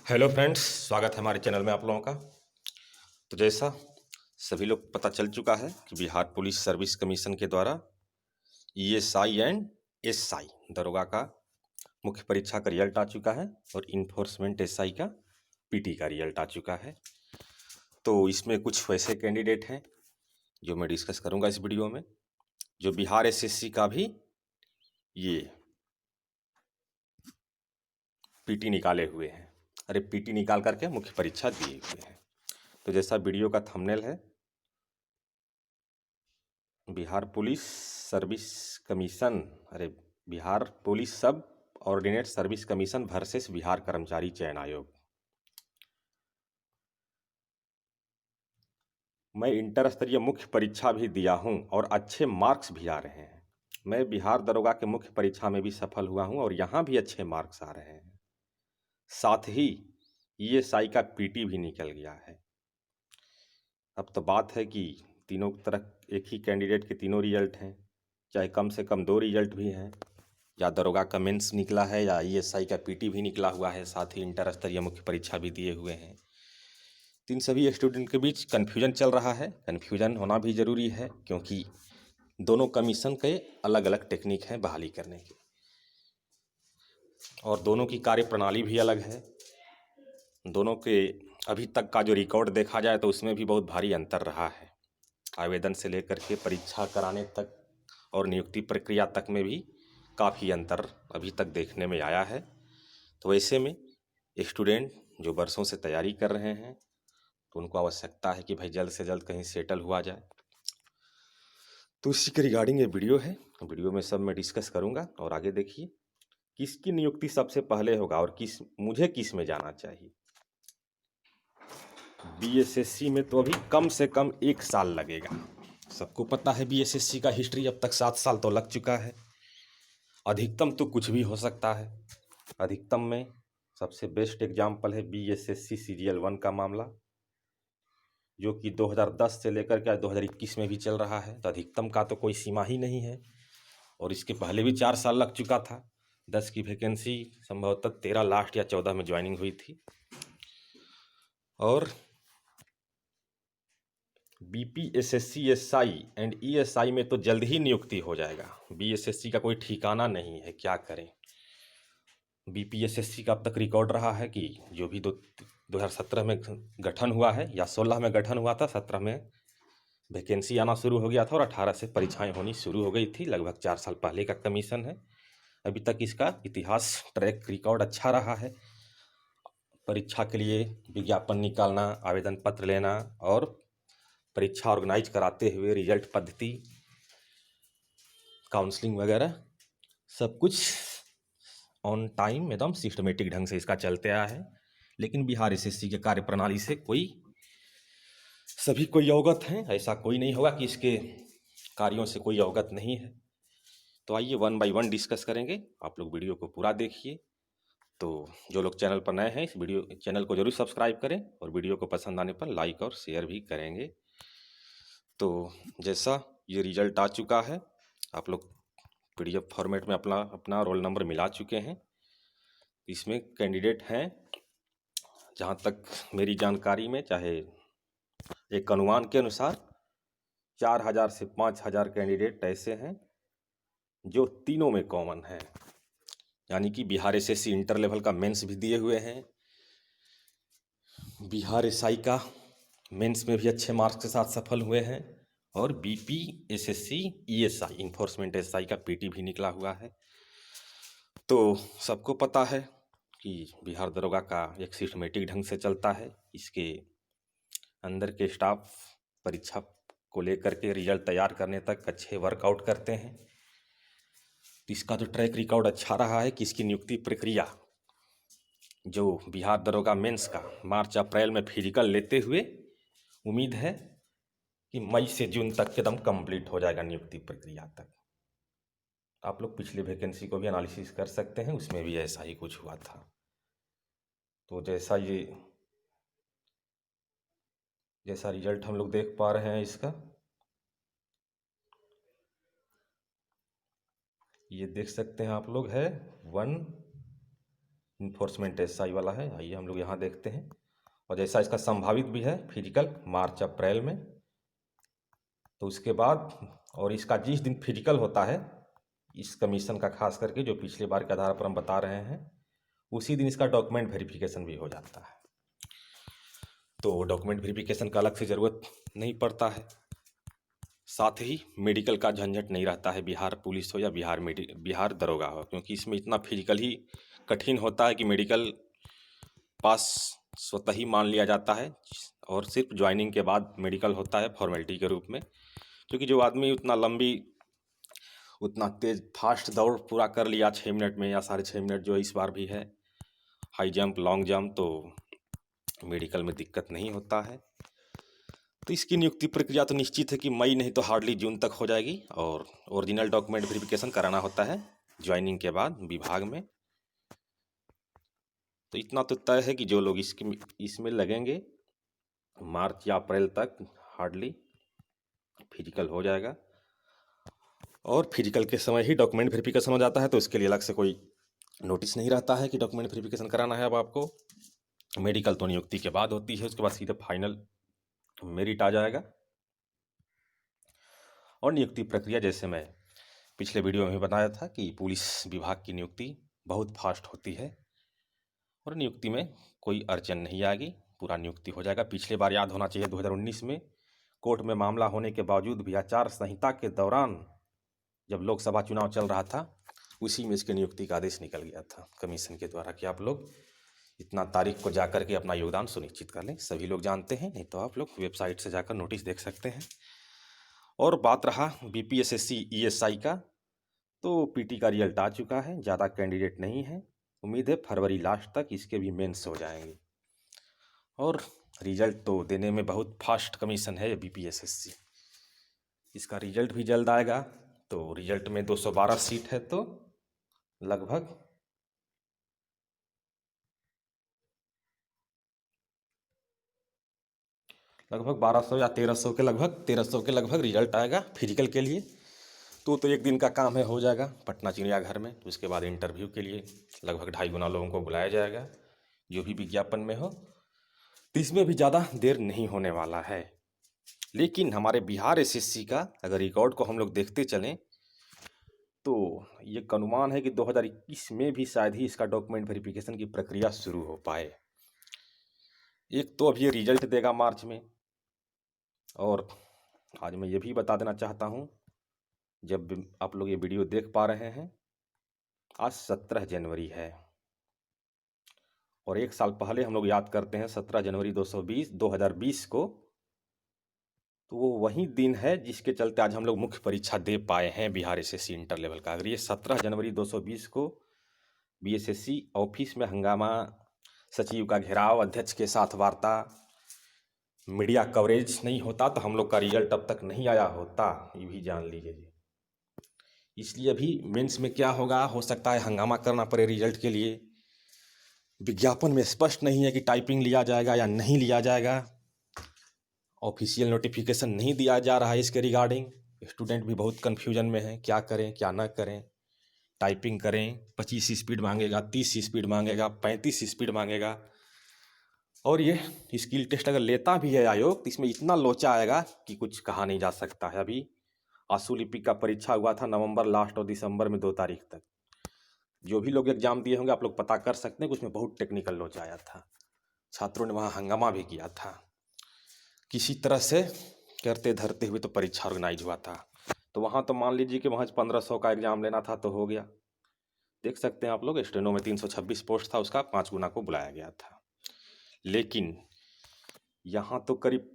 Hello friends, स्वागत है हमारे चैनल में आप लोगों का। तो जैसा सभी लोग पता चल चुका है कि बिहार पुलिस सर्विस कमीशन के द्वारा ईएसआई एंड एसआई दरोगा का मुख्य परीक्षा का रिजल्ट आ चुका है और इन्फोर्समेंट एसआई का पीटी का रिजल्ट आ चुका है। तो इसमें कुछ वैसे कैंडिडेट हैं जो मैं डिस्कस करूंगा इस वीडियो में, जो बिहार एसएससी का भी ये पीटी निकाले हुए हैं। अरे पीटी निकाल करके मुख्य परीक्षा दिए हुए हैं। तो जैसा वीडियो का थंबनेल है, बिहार पुलिस सर्विस कमीशन, अरे बिहार पुलिस सब ordinate service commission versus Bihar कर्मचारी चयन आयोग। मैं इंटर स्तरीय मुख्य परीक्षा भी दिया हूं और अच्छे मार्क्स भी आ रहे हैं। मैं बिहार दरोगा के मुख्य परीक्षा में भी सफल हुआ हूं और यहां भी अच्छे मार्क्स आ रहे हैं। साथ ही ईएसआई का पीटी भी निकल गया है। अब तो बात है कि तीनों तरह एक ही कैंडिडेट के तीनों रिजल्ट हैं, चाहे कम से कम 2 रिजल्ट भी हैं, या दरोगा का मेंस निकला है या ईएसआई का पीटी भी निकला हुआ है, साथ ही इंटर स्तरीय मुख्य परीक्षा भी दिए हुए हैं। तो इन सभी स्टूडेंट के बीच कन्फ्यूजन चल रहा है। कन्फ्यूजन होना भी ज़रूरी है क्योंकि दोनों कमीशन के अलग अलग टेक्निक हैं बहाली करने की, और दोनों की कार्य प्रणाली भी अलग है। दोनों के अभी तक का जो रिकॉर्ड देखा जाए तो उसमें भी बहुत भारी अंतर रहा है। आवेदन से लेकर के परीक्षा कराने तक और नियुक्ति प्रक्रिया तक में भी काफ़ी अंतर अभी तक देखने में आया है। तो ऐसे में स्टूडेंट जो बरसों से तैयारी कर रहे हैं तो उनको आवश्यकता है कि भाई जल्द से जल्द कहीं सेटल हुआ जाए। तो इसी के रिगार्डिंग ये वीडियो है। वीडियो में सब मैं डिस्कस करूंगा और आगे देखिए किसकी नियुक्ति सबसे पहले होगा और मुझे किस में जाना चाहिए। बीएसएससी में तो अभी कम से कम 1 साल लगेगा। सबको पता है बीएसएससी का हिस्ट्री अब तक 7 साल तो लग चुका है। अधिकतम तो कुछ भी हो सकता है। अधिकतम में सबसे बेस्ट एग्जाम्पल है बीएसएससी सीरियल 1 का मामला, जो कि 2010 से लेकर के 2021 में भी चल रहा है। तो अधिकतम का तो कोई सीमा ही नहीं है। और इसके पहले भी 4 साल लग चुका था। 10 की वैकेंसी संभवतः 13 लास्ट या 14 में ज्वाइनिंग हुई थी। और बीपीएसएससी एसआई एंड ईएसआई में तो जल्द ही नियुक्ति हो जाएगा। बीएसएससी का कोई ठिकाना नहीं है, क्या करें। बीपीएसएससी का अब तक रिकॉर्ड रहा है कि जो भी 2017 में गठन हुआ है या 16 में गठन हुआ था, 17 में वैकेंसी आना शुरू हो गया था और 18 से परीक्षाएं होनी शुरू हो गई थी। लगभग 4 साल पहले का कमीशन है। अभी तक इसका इतिहास ट्रैक रिकॉर्ड अच्छा रहा है। परीक्षा के लिए विज्ञापन निकालना, आवेदन पत्र लेना और परीक्षा ऑर्गेनाइज कराते हुए रिजल्ट पद्धति, काउंसलिंग वगैरह सब कुछ ऑन टाइम एकदम सिस्टमेटिक ढंग से इसका चलते आया है। लेकिन बिहार एसएससी के कार्य प्रणाली से सभी कोई अवगत हैं, ऐसा कोई नहीं होगा कि इसके कार्यों से कोई अवगत नहीं है। तो आइए 1 बाय 1 डिस्कस करेंगे। आप लोग वीडियो को पूरा देखिए। तो जो लोग चैनल पर नए हैं इस वीडियो चैनल को जरूर सब्सक्राइब करें और वीडियो को पसंद आने पर लाइक और शेयर भी करेंगे। तो जैसा ये रिजल्ट आ चुका है, आप लोग पीडीएफ फॉर्मेट में अपना अपना रोल नंबर मिला चुके हैं। इसमें कैंडिडेट हैं, जहाँ तक मेरी जानकारी में, चाहे एक अनुमान के अनुसार 4000 से 5000 कैंडिडेट ऐसे हैं जो तीनों में कॉमन है। यानी कि बिहार एसएससी इंटर लेवल का मेंस भी दिए हुए हैं, बिहार एसआई का मेंस में भी अच्छे मार्क्स के साथ सफल हुए हैं, और बीपीएसएससी ईएसआई इन्फोर्समेंट एसआई का पीटी भी निकला हुआ है। तो सबको पता है कि बिहार दरोगा का एक सिस्टमेटिक ढंग से चलता है। इसके अंदर के स्टाफ परीक्षा को लेकर के रिजल्ट तैयार करने तक अच्छे वर्कआउट करते हैं। तो इसका जो ट्रैक रिकॉर्ड अच्छा रहा है कि इसकी नियुक्ति प्रक्रिया जो बिहार दरोगा मेंस का मार्च अप्रैल में फिजिकल लेते हुए उम्मीद है कि मई से जून तक एकदम कंप्लीट हो जाएगा नियुक्ति प्रक्रिया तक। आप लोग पिछली वैकेंसी को भी एनालिसिस कर सकते हैं, उसमें भी ऐसा ही कुछ हुआ था। तो जैसा रिजल्ट हम लोग देख पा रहे हैं इसका, ये देख सकते हैं आप लोग, है 1 इन्फोर्समेंट एसआई वाला है। आइए हम लोग यहाँ देखते हैं। और जैसा इसका संभावित भी है फिजिकल मार्च अप्रैल में, तो उसके बाद और इसका जिस दिन फिजिकल होता है इस कमीशन का, खास करके जो पिछले बार के आधार पर हम बता रहे हैं, उसी दिन इसका डॉक्यूमेंट वेरिफिकेशन भी हो जाता है। तो डॉक्यूमेंट वेरिफिकेशन का अलग से ज़रूरत नहीं पड़ता है। साथ ही मेडिकल का झंझट नहीं रहता है, बिहार पुलिस हो या बिहार दरोगा हो, क्योंकि इसमें इतना फिजिकल ही कठिन होता है कि मेडिकल पास स्वतः ही मान लिया जाता है और सिर्फ ज्वाइनिंग के बाद मेडिकल होता है फॉर्मेलिटी के रूप में। क्योंकि जो आदमी उतना तेज़ फास्ट दौड़ पूरा कर लिया 6 मिनट में या 6.5 मिनट जो इस बार भी है, हाई जंप लॉन्ग जंप, तो मेडिकल में दिक्कत नहीं होता है। तो इसकी नियुक्ति प्रक्रिया तो निश्चित है कि मई नहीं तो हार्डली जून तक हो जाएगी। और ओरिजिनल डॉक्यूमेंट वेरिफिकेशन कराना होता है ज्वाइनिंग के बाद विभाग में। तो इतना तो तय है कि जो लोग इसमें लगेंगे मार्च या अप्रैल तक हार्डली फिजिकल हो जाएगा। और फिजिकल के समय ही डॉक्यूमेंट वेरिफिकेशन हो जाता है, तो इसके लिए अलग से कोई नोटिस नहीं रहता है कि डॉक्यूमेंट वेरिफिकेशन कराना है अब आपको। मेडिकल तो नियुक्ति के बाद होती है, उसके बाद सीधे फाइनल मेरिट आ जाएगा। और नियुक्ति प्रक्रिया जैसे मैं पिछले वीडियो में बताया था कि पुलिस विभाग की नियुक्ति बहुत फास्ट होती है और नियुक्ति में कोई अड़चन नहीं आएगी, पूरा नियुक्ति हो जाएगा। पिछले बार याद होना चाहिए 2019 में कोर्ट में मामला होने के बावजूद भी आचार संहिता के दौरान जब लोकसभा चुनाव चल रहा था, उसी में इसके नियुक्ति का आदेश निकल गया था कमीशन के द्वारा कि आप लोग इतना तारीख को जाकर के अपना योगदान सुनिश्चित कर लें। सभी लोग जानते हैं, नहीं तो आप लोग वेबसाइट से जाकर नोटिस देख सकते हैं। और बात रहा बीपीएसएससी ईएसआई का, तो पीटी का रिजल्ट आ चुका है, ज़्यादा कैंडिडेट नहीं है। उम्मीद है फरवरी लास्ट तक इसके भी मेंस हो जाएंगे। और रिजल्ट तो देने में बहुत फास्ट कमीशन है बीपीएसएससी, इसका रिजल्ट भी जल्द आएगा। तो रिजल्ट में 212 सीट है, तो लगभग 1200 या 1300 के लगभग 1300 के लगभग रिजल्ट आएगा फिजिकल के लिए। तो एक दिन का काम है, हो जाएगा पटना चिड़ियाघर में। तो उसके बाद इंटरव्यू के लिए लगभग 2.5 गुना लोगों को बुलाया जाएगा जो भी विज्ञापन में हो। तो इसमें भी ज़्यादा देर नहीं होने वाला है। लेकिन हमारे बिहार एसएससी का अगर रिकॉर्ड को हम लोग देखते चलें तो ये अनुमान है कि 2021 में भी शायद ही इसका डॉक्यूमेंट वेरिफिकेशन की प्रक्रिया शुरू हो पाए। एक तो अभी ये रिजल्ट देगा मार्च में, और आज मैं ये भी बता देना चाहता हूँ, जब आप लोग ये वीडियो देख पा रहे हैं आज 17 जनवरी है, और एक साल पहले हम लोग याद करते हैं 17 जनवरी 2020 को, तो वो वही दिन है जिसके चलते आज हम लोग मुख्य परीक्षा दे पाए हैं बिहार एसएससी इंटर लेवल का। अगर ये 17 जनवरी 2020 को बीएसएससी ऑफिस में हंगामा, सचिव का घेराव, अध्यक्ष के साथ वार्ता, मीडिया कवरेज नहीं होता तो हम लोग का रिजल्ट अब तक नहीं आया होता, ये भी जान लीजिए जी। इसलिए अभी मेंस में क्या होगा, हो सकता है हंगामा करना पड़े रिजल्ट के लिए। विज्ञापन में स्पष्ट नहीं है कि टाइपिंग लिया जाएगा या नहीं लिया जाएगा, ऑफिशियल नोटिफिकेशन नहीं दिया जा रहा है इसके रिगार्डिंग। स्टूडेंट भी बहुत कन्फ्यूजन में है, क्या करें क्या ना करें। टाइपिंग करें 25 स्पीड मांगेगा, 30 स्पीड मांगेगा, 35 स्पीड मांगेगा। और ये स्किल टेस्ट अगर लेता भी है आयोग तो इसमें इतना लोचा आएगा कि कुछ कहा नहीं जा सकता है। अभी आशुलिपि का परीक्षा हुआ था नवंबर लास्ट और दिसंबर में 2 तारीख तक। जो भी लोग एग्जाम दिए होंगे आप लोग पता कर सकते हैं कि उसमें बहुत टेक्निकल लोचा आया था, छात्रों ने वहाँ हंगामा भी किया था। किसी तरह से करते धरते हुए तो परीक्षा ऑर्गेनाइज हुआ था। तो वहाँ तो मान लीजिए कि वहाँ 1500 का एग्जाम लेना था तो हो गया। देख सकते हैं आप लोग, स्टेनो में 326 पोस्ट था, उसका 5 गुना को बुलाया गया था। लेकिन यहाँ तो करीब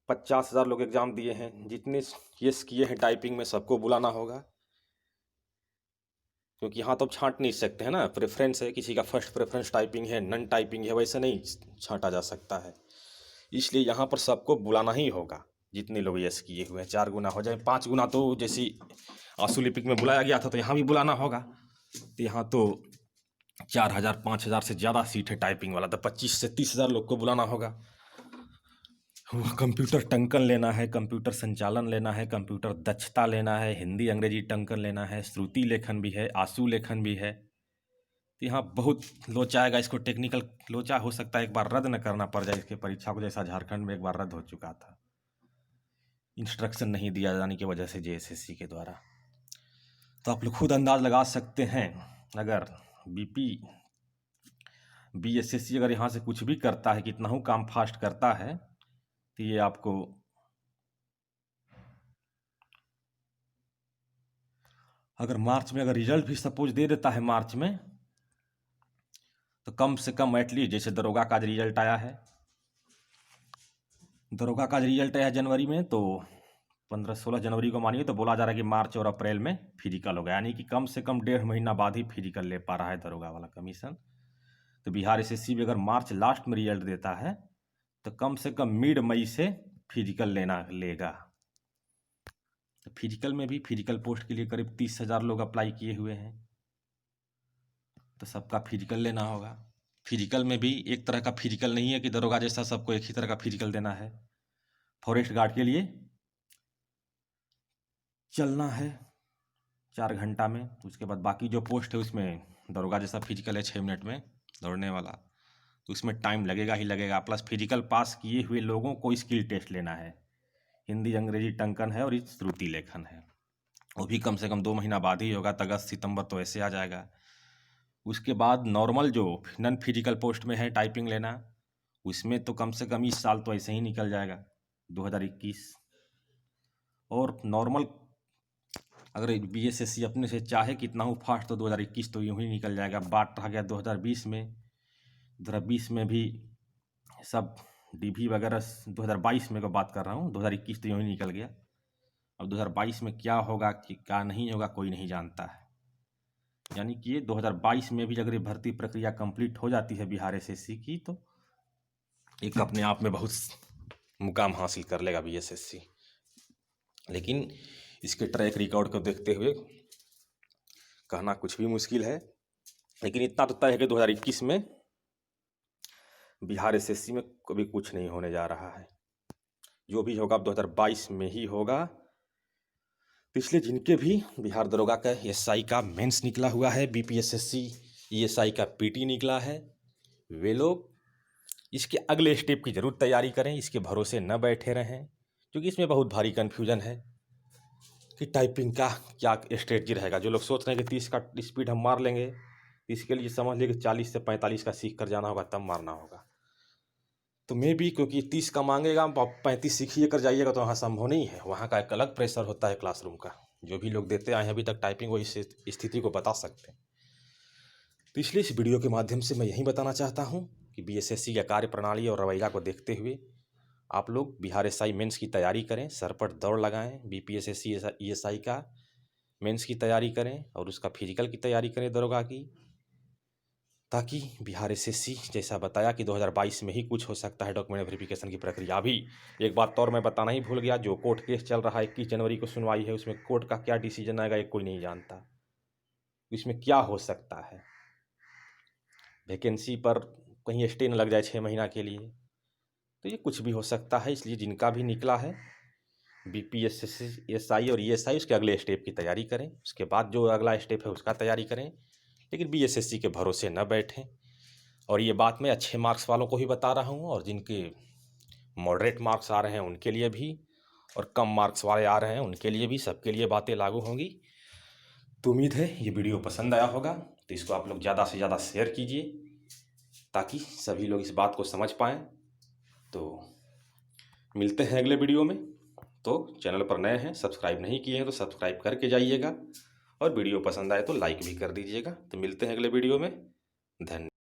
50,000 लोग एग्जाम दिए हैं, जितने यस किए हैं टाइपिंग में सबको बुलाना होगा, क्योंकि यहाँ तो छांट नहीं सकते हैं ना, प्रेफरेंस है, किसी का फर्स्ट प्रेफरेंस टाइपिंग है, नन टाइपिंग है, वैसे नहीं छांटा जा सकता है। इसलिए यहाँ पर सबको बुलाना ही होगा जितने लोग यस किए हुए हैं। 4 गुना हो जाए, 5 गुना तो जैसे आशुलिपिक में बुलाया गया था तो यहाँ भी बुलाना होगा। तो यहाँ तो 4,000 5,000 से ज़्यादा सीट है टाइपिंग वाला, तो 25 से 30,000 लोग को बुलाना होगा। कंप्यूटर टंकन लेना है, कंप्यूटर संचालन लेना है, कंप्यूटर दक्षता लेना है, हिंदी अंग्रेजी टंकन लेना है, श्रुति लेखन भी है, आशु लेखन भी है। तो यहाँ बहुत लोचा आएगा, इसको टेक्निकल लोचा हो सकता है एक बार रद्द न करना पड़ जाए इसके परीक्षा को, जैसा झारखंड में एक बार रद्द हो चुका था, इंस्ट्रक्शन नहीं दिया जाने की वजह से जेएसएससी के द्वारा। तो आप लोग खुद अंदाज लगा सकते हैं, अगर बीएसएससी अगर यहाँ से कुछ भी करता है, कितना ही काम फास्ट करता है, तो ये आपको अगर मार्च में अगर रिजल्ट भी सपोज दे देता है मार्च में, तो कम से कम एटलीस्ट जैसे दरोगा का रिजल्ट आया है, दरोगा का रिजल्ट आया जनवरी में, तो 15-16 जनवरी को मानिए तो बोला जा रहा है कि मार्च और अप्रैल में फिजिकल होगा, यानी कि कम से कम 1.5 महीना बाद ही फिजिकल ले पा रहा है दरोगा वाला कमीशन। तो बिहार एसएससी भी अगर मार्च लास्ट में रिजल्ट देता है तो कम से कम मिड मई से फिजिकल लेगा। तो फिजिकल में भी फिजिकल पोस्ट के लिए करीब 30,000 लोग अप्लाई किए हुए हैं, तो सबका फिजिकल लेना होगा। फिजिकल में भी एक तरह का फिजिकल नहीं है कि दरोगा जैसा सबको एक ही तरह का फिजिकल देना है। फॉरेस्ट गार्ड के लिए चलना है 4 घंटा में, उसके बाद बाकी जो पोस्ट है उसमें दरोगा जैसा फिजिकल है 6 मिनट में दौड़ने वाला, तो उसमें टाइम लगेगा ही लगेगा। प्लस फिजिकल पास किए हुए लोगों को स्किल टेस्ट लेना है, हिंदी अंग्रेजी टंकन है और श्रुति लेखन है, वो भी कम से कम 2 महीना बाद ही होगा, तो अगस्त सितंबर तो ऐसे आ जाएगा। उसके बाद नॉर्मल जो नॉन फिजिकल पोस्ट में है टाइपिंग लेना, उसमें तो कम से कम इस साल तो ऐसे ही निकल जाएगा 2021। और नॉर्मल अगर बीएसएससी अपने से चाहे कितना हो फास्ट तो 2021 तो यूँ ही निकल जाएगा। बात रह गया 2020 में, 2020 में भी सब डीवी वगैरह 2022 में को बात कर रहा हूँ, 2021 तो यूँ ही निकल गया। अब 2022 में क्या होगा कि क्या नहीं होगा कोई नहीं जानता है, यानी कि ये 2022 में भी अगर भर्ती प्रक्रिया कंप्लीट हो जाती है बिहार एसएससी की, तो एक अपने आप में बहुत मुकाम हासिल कर लेगा बीएसएससी। लेकिन इसके ट्रैक रिकॉर्ड को देखते हुए कहना कुछ भी मुश्किल है, लेकिन इतना तो तय है कि 2021 में बिहार एसएससी में कभी कुछ नहीं होने जा रहा है। जो भी होगा अब 2022 में ही होगा। पिछले जिनके भी बिहार दरोगा का एसआई का मेंस निकला हुआ है, बीपीएसएससी ईएसआई का पीटी निकला है, वे लोग इसके अगले स्टेप की जरूर तैयारी करें, इसके भरोसे न बैठे रहें, क्योंकि इसमें बहुत भारी कन्फ्यूजन है कि टाइपिंग का क्या स्ट्रेटजी रहेगा। जो लोग सोच रहे हैं कि 30 का स्पीड हम मार लेंगे, इसके लिए समझ लीजिए कि 40 से 45 का सीख कर जाना होगा तब मारना होगा। तो मे भी क्योंकि 30 का मांगेगा, आप 35 सीखिए कर जाइएगा तो वहाँ संभव नहीं है, वहाँ का एक अलग प्रेशर होता है क्लासरूम का। जो भी लोग देते आए हैं अभी तक टाइपिंग, वो इस स्थिति को बता सकते हैं। तो इसलिए इस वीडियो के माध्यम से मैं यही बताना चाहता हूँ कि बीएसएससी का कार्य प्रणाली और रवैया को देखते हुए आप लोग बिहार एसआई मेंस की तैयारी करें, सर पर दौड़ लगाएं, बीपीएसएससी ईएसआई का मेंस की तैयारी करें और उसका फिजिकल की तैयारी करें दरोगा की, ताकि बिहार एसएससी जैसा बताया कि 2022 में ही कुछ हो सकता है। डॉक्यूमेंट वेरिफिकेशन की प्रक्रिया भी एक बात और मैं बताना ही भूल गया, जो कोर्ट केस चल रहा है 21 जनवरी को सुनवाई है, उसमें कोर्ट का क्या डिसीजन आएगा ये कोई नहीं जानता। इसमें क्या हो सकता है, वैकेंसी पर कहीं स्टे न लग जाए 6 महीना के लिए, तो ये कुछ भी हो सकता है। इसलिए जिनका भी निकला है बीपीएसएससी एसआई और ईएसआई, उसके अगले स्टेप की तैयारी करें, उसके बाद जो अगला स्टेप है उसका तैयारी करें, लेकिन बीएसएससी के भरोसे न बैठें। और ये बात मैं अच्छे मार्क्स वालों को ही बता रहा हूँ, और जिनके मॉडरेट मार्क्स आ रहे हैं उनके लिए भी, और कम मार्क्स वाले आ रहे हैं उनके लिए भी, सबके लिए बातें लागू होंगी। तो उम्मीद है ये वीडियो पसंद आया होगा, तो इसको आप लोग ज़्यादा से ज़्यादा शेयर कीजिए ताकि सभी लोग इस बात को समझ पाएँ। तो मिलते हैं अगले वीडियो में। तो चैनल पर नए हैं, सब्सक्राइब नहीं किए हैं तो सब्सक्राइब करके जाइएगा, और वीडियो पसंद आए तो लाइक भी कर दीजिएगा। तो मिलते हैं अगले वीडियो में। धन्यवाद।